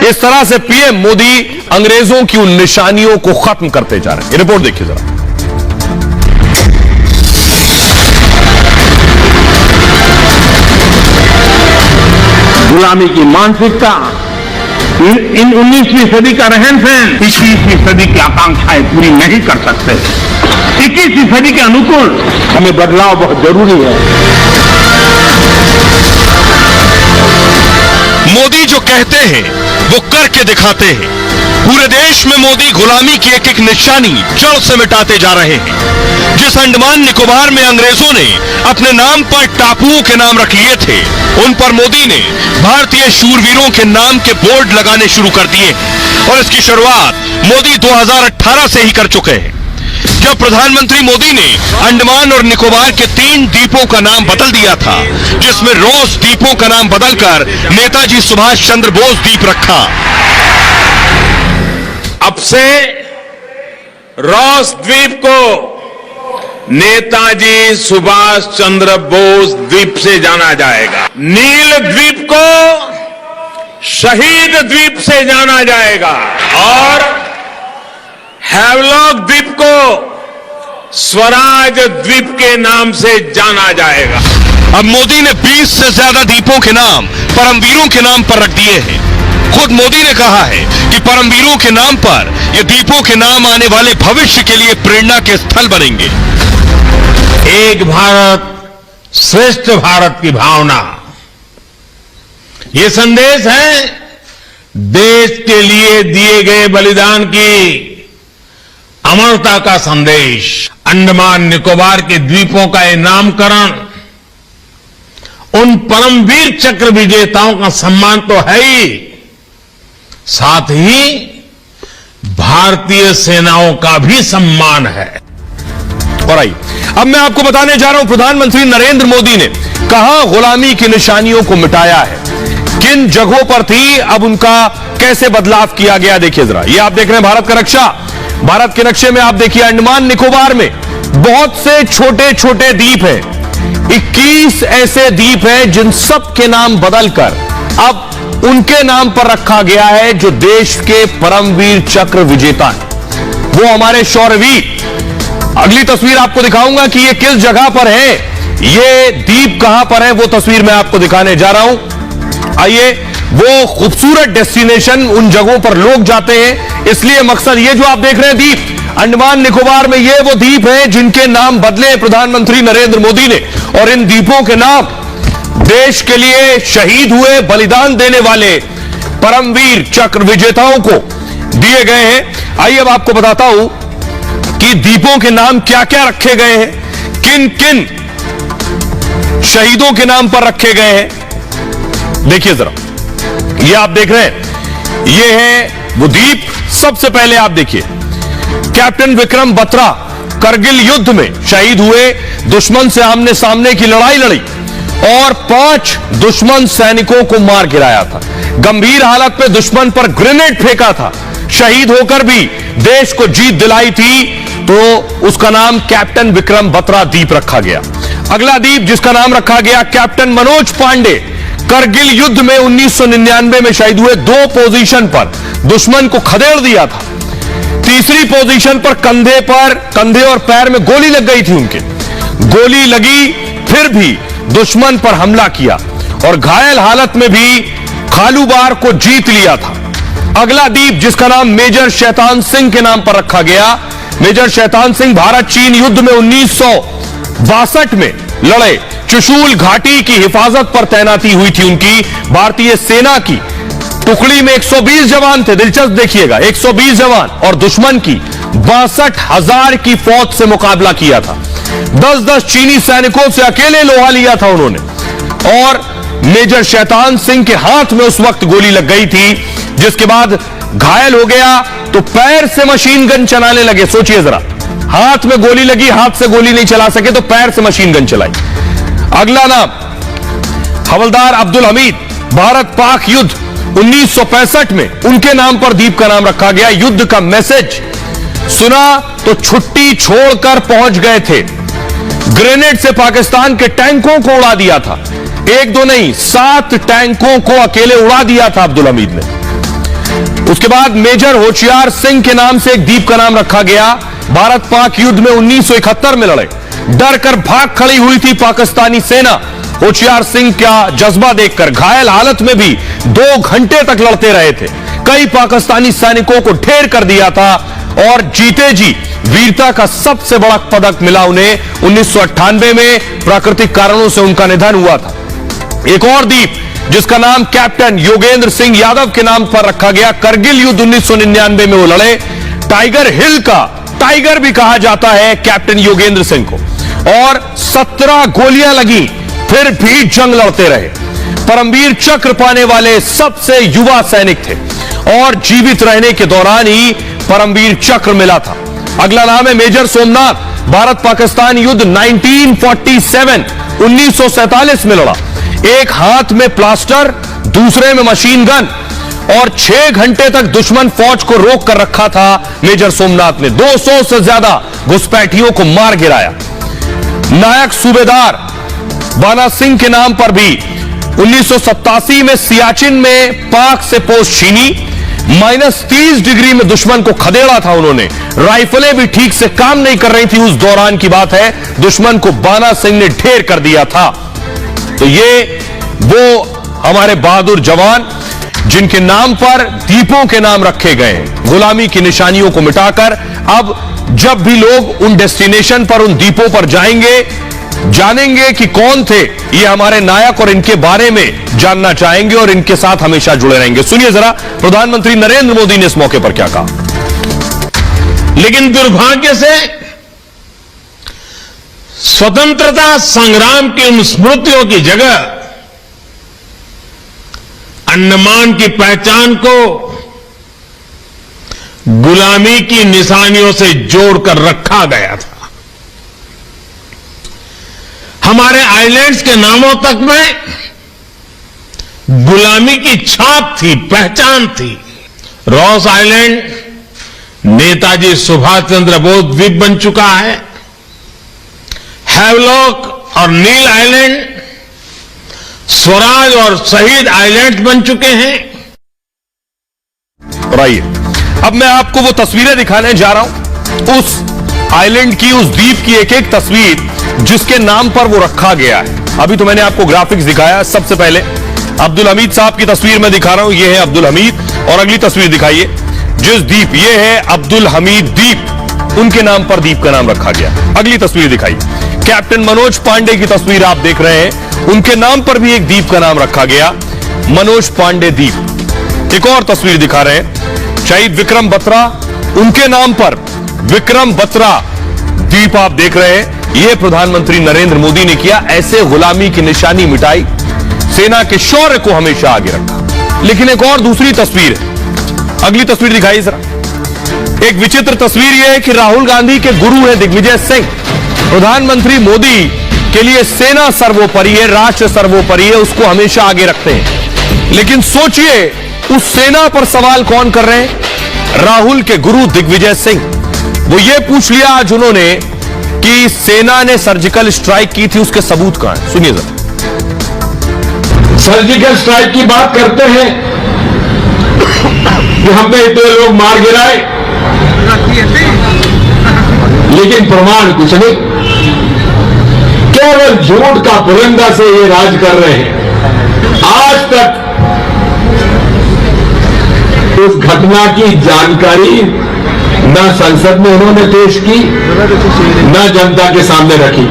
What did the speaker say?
इस तरह से पीएम मोदी अंग्रेजों की उन निशानियों को खत्म करते जा रहे हैं। ये रिपोर्ट देखिए जरा। गुलामी की मानसिकता, इन 19वीं सदी का रहन सहन 21वीं सदी की आकांक्षाएं पूरी नहीं कर सकते। 21वीं सदी के अनुकूल हमें बदलाव बहुत जरूरी है। मोदी जो कहते हैं वो करके दिखाते हैं। पूरे देश में मोदी गुलामी की एक एक निशानी जड़ से मिटाते जा रहे हैं। जिस अंडमान निकोबार में अंग्रेजों ने अपने नाम पर टापुओं के नाम रख लिए थे, उन पर मोदी ने भारतीय शूरवीरों के नाम के बोर्ड लगाने शुरू कर दिए और इसकी शुरुआत मोदी 2018 से ही कर चुके हैं। जब प्रधानमंत्री मोदी ने अंडमान और निकोबार के 3 द्वीपों का नाम बदल दिया था, जिसमें रॉस द्वीपों का नाम बदलकर नेताजी सुभाष चंद्र बोस द्वीप रखा। अब से रॉस द्वीप को नेताजी सुभाष चंद्र बोस द्वीप से जाना जाएगा। नील द्वीप को शहीद द्वीप से जाना जाएगा और हैवलॉक द्वीप को स्वराज द्वीप के नाम से जाना जाएगा। अब मोदी ने 20 से ज्यादा द्वीपों के नाम परमवीरों के नाम पर रख दिए हैं। खुद मोदी ने कहा है कि परमवीरों के नाम पर ये द्वीपों के नाम आने वाले भविष्य के लिए प्रेरणा के स्थल बनेंगे। एक भारत श्रेष्ठ भारत की भावना, ये संदेश है देश के लिए दिए गए बलिदान की अमरता का संदेश। अंडमान निकोबार के द्वीपों का ये नामकरण उन परमवीर चक्र विजेताओं का सम्मान तो है ही, साथ ही भारतीय सेनाओं का भी सम्मान है। और आइए अब मैं आपको बताने जा रहा हूं, प्रधानमंत्री नरेंद्र मोदी ने कहां गुलामी की निशानियों को मिटाया है, किन जगहों पर थी, अब उनका कैसे बदलाव किया गया। देखिए जरा, ये आप देख रहे हैं भारत का नक्शा। भारत के नक्शे में आप देखिए अंडमान निकोबार में बहुत से छोटे छोटे द्वीप हैं। 21 ऐसे द्वीप हैं जिन सब के नाम बदलकर अब उनके नाम पर रखा गया है जो देश के परमवीर चक्र विजेता हैं, वो हमारे शौर्यवीर। अगली तस्वीर आपको दिखाऊंगा कि ये किस जगह पर है, ये द्वीप कहां पर है, वो तस्वीर मैं आपको दिखाने जा रहा हूं। आइए, वो खूबसूरत डेस्टिनेशन, उन जगहों पर लोग जाते हैं, इसलिए मकसद ये जो आप देख रहे हैं द्वीप अंडमान निकोबार में, ये वो द्वीप हैं जिनके नाम बदले प्रधानमंत्री नरेंद्र मोदी ने, और इन द्वीपों के नाम देश के लिए शहीद हुए, बलिदान देने वाले परमवीर चक्र विजेताओं को दिए गए हैं। आइए अब आपको बताता हूं कि द्वीपों के नाम क्या क्या रखे गए हैं, किन किन शहीदों के नाम पर रखे गए हैं। देखिए जरा, ये आप देख रहे हैं, ये है वो द्वीप। सबसे पहले आप देखिए, कैप्टन विक्रम बत्रा करगिल युद्ध में शहीद हुए, दुश्मन से आमने सामने की लड़ाई लड़ी और 5 दुश्मन सैनिकों को मार गिराया था। गंभीर हालत में दुश्मन पर ग्रेनेड फेंका था, शहीद होकर भी देश को जीत दिलाई थी, तो उसका नाम कैप्टन विक्रम बत्रा द्वीप रखा गया। अगला द्वीप जिसका नाम रखा गया कैप्टन मनोज पांडे, करगिल युद्ध में 1999 में शहीद हुए, 2 पोजीशन पर दुश्मन को खदेड़ दिया था। तीसरी पोजीशन पर कंधे और पैर में गोली लग गई थी उनके, गोली लगी फिर भी दुश्मन पर हमला किया और घायल हालत में भी खालूबार को जीत लिया था। अगला द्वीप जिसका नाम मेजर शैतान सिंह के नाम पर रखा गया, मेजर शैतान सिंह भारत चीन युद्ध में 1962 में लड़े, चुशूल घाटी की हिफाजत पर तैनाती हुई थी उनकी। भारतीय सेना की टुकड़ी में 120 जवान थे, दिलचस्प देखिएगा, 120 जवान, और दुश्मन की 62,000 की फौज से मुकाबला किया था। 10-10 चीनी सैनिकों से अकेले लोहा लिया था उन्होंने, और मेजर शैतान सिंह के हाथ में उस वक्त गोली लग गई थी, जिसके बाद घायल हो गया तो पैर से मशीन गन चलाने लगे। सोचिए जरा, हाथ में गोली लगी, हाथ से गोली नहीं चला सके तो पैर से मशीन गन चलाई। अगला नाम हवलदार अब्दुल हमीद, भारत पाक युद्ध 1965 में उनके नाम पर द्वीप का नाम रखा गया। युद्ध का मैसेज सुना तो छुट्टी छोड़कर पहुंच गए थे, ग्रेनेड से पाकिस्तान के टैंकों को उड़ा दिया था, 1-2 नहीं 7 टैंकों को अकेले उड़ा दिया था अब्दुल हमीद ने। उसके बाद मेजर होशियार सिंह के नाम से एक द्वीप का नाम रखा गया। भारत पाक युद्ध में 1971 में लड़े, डर कर भाग खड़ी हुई थी पाकिस्तानी सेना। होशियार सिंह का जज्बा देखकर घायल हालत में भी 2 घंटे तक लड़ते रहे थे। कई पाकिस्तानी सैनिकों को ढेर कर दिया था और जीते जी वीरता का सबसे बड़ा पदक मिला उन्हें। 1998 में प्राकृतिक कारणों से उनका निधन हुआ था। एक और द्वीप जिसका नाम कैप्टन योगेंद्र सिंह यादव के नाम पर रखा गया। करगिल युद्ध 1999 में वो लड़े। टाइगर हिल का टाइगर भी कहा जाता है कैप्टन योगेंद्र सिंह को, और 17 गोलियां लगी फिर भी जंग लड़ते रहे। परमवीर चक्र पाने वाले सबसे युवा सैनिक थे और जीवित रहने के दौरान ही परमवीर चक्र मिला था। अगला नाम है मेजर सोमनाथ। भारत पाकिस्तान युद्ध 1947 में लड़ा। एक हाथ में प्लास्टर, दूसरे में मशीन गन, और 6 घंटे तक दुश्मन फौज को रोक कर रखा था मेजर सोमनाथ ने। 200 से ज्यादा घुसपैठियों को मार गिराया। नायक सूबेदार बाना सिंह के नाम पर भी 1987 में सियाचिन में पाक से पोस्ट छीनी। -30 डिग्री में दुश्मन को खदेड़ा था उन्होंने। राइफलें भी ठीक से काम नहीं कर रही थी उस दौरान की बात है। दुश्मन को बाना सिंह ने ढेर कर दिया था। तो ये वो हमारे बहादुर जवान जिनके नाम पर द्वीपों के नाम रखे गए हैं। गुलामी की निशानियों को मिटाकर अब जब भी लोग उन डेस्टिनेशन पर, उन द्वीपों पर जाएंगे, जानेंगे कि कौन थे ये हमारे नायक और इनके बारे में जानना चाहेंगे और इनके साथ हमेशा जुड़े रहेंगे। सुनिए जरा प्रधानमंत्री नरेंद्र मोदी ने इस मौके पर क्या कहा। लेकिन दुर्भाग्य से स्वतंत्रता संग्राम की उन स्मृतियों की जगह अंडमान की पहचान को गुलामी की निशानियों से जोड़कर रखा गया था। हमारे आइलैंड्स के नामों तक में गुलामी की छाप थी, पहचान थी। रॉस आइलैंड नेताजी सुभाष चंद्र बोस द्वीप बन चुका है। हैवलॉक और नील आइलैंड स्वराज और शहीद आइलैंड बन चुके हैं। और आइए अब मैं आपको वो तस्वीरें दिखाने जा रहा हूं, उस आइलैंड की, उस द्वीप की एक एक तस्वीर जिसके नाम पर वो रखा गया है। अभी तो मैंने आपको ग्राफिक्स दिखाया। सबसे पहले अब्दुल हमीद साहब की तस्वीर मैं दिखा रहा हूं। ये है अब्दुल हमीद, और अगली तस्वीर दिखाइए जिस द्वीप, ये है अब्दुल हमीद द्वीप, उनके नाम पर द्वीप का नाम रखा गया। अगली तस्वीर दिखाइए, कैप्टन मनोज पांडे की तस्वीर आप देख रहे हैं, उनके नाम पर भी एक द्वीप का नाम रखा गया, मनोज पांडे द्वीप। एक और तस्वीर दिखा रहे हैं, शहीद विक्रम बत्रा, उनके नाम पर विक्रम बत्रा द्वीप आप देख रहे हैं। यह प्रधानमंत्री नरेंद्र मोदी ने किया। ऐसे गुलामी की निशानी मिटाई, सेना के शौर्य को हमेशा आगे रखा। लेकिन एक और दूसरी तस्वीर है, अगली तस्वीर दिखाइए जरा। एक विचित्र तस्वीर यह है कि राहुल गांधी के गुरु हैं दिग्विजय सिंह। प्रधानमंत्री मोदी के लिए सेना सर्वोपरि है, राष्ट्र सर्वोपरि है, उसको हमेशा आगे रखते हैं। लेकिन सोचिए उस सेना पर सवाल कौन कर रहे हैं? राहुल के गुरु दिग्विजय सिंह। वो ये पूछ लिया आज उन्होंने कि सेना ने सर्जिकल स्ट्राइक की थी, उसके सबूत कहां हैं? सुनिए जरा। सर्जिकल स्ट्राइक की बात करते हैं कि हमने इतने लोग मार गिराए, लेकिन प्रमाण कुछ नहीं। केवल झूठ का पुरंदा से ये राज कर रहे हैं। आज तक उस घटना की जानकारी न संसद में उन्होंने पेश की, न जनता के सामने रखी।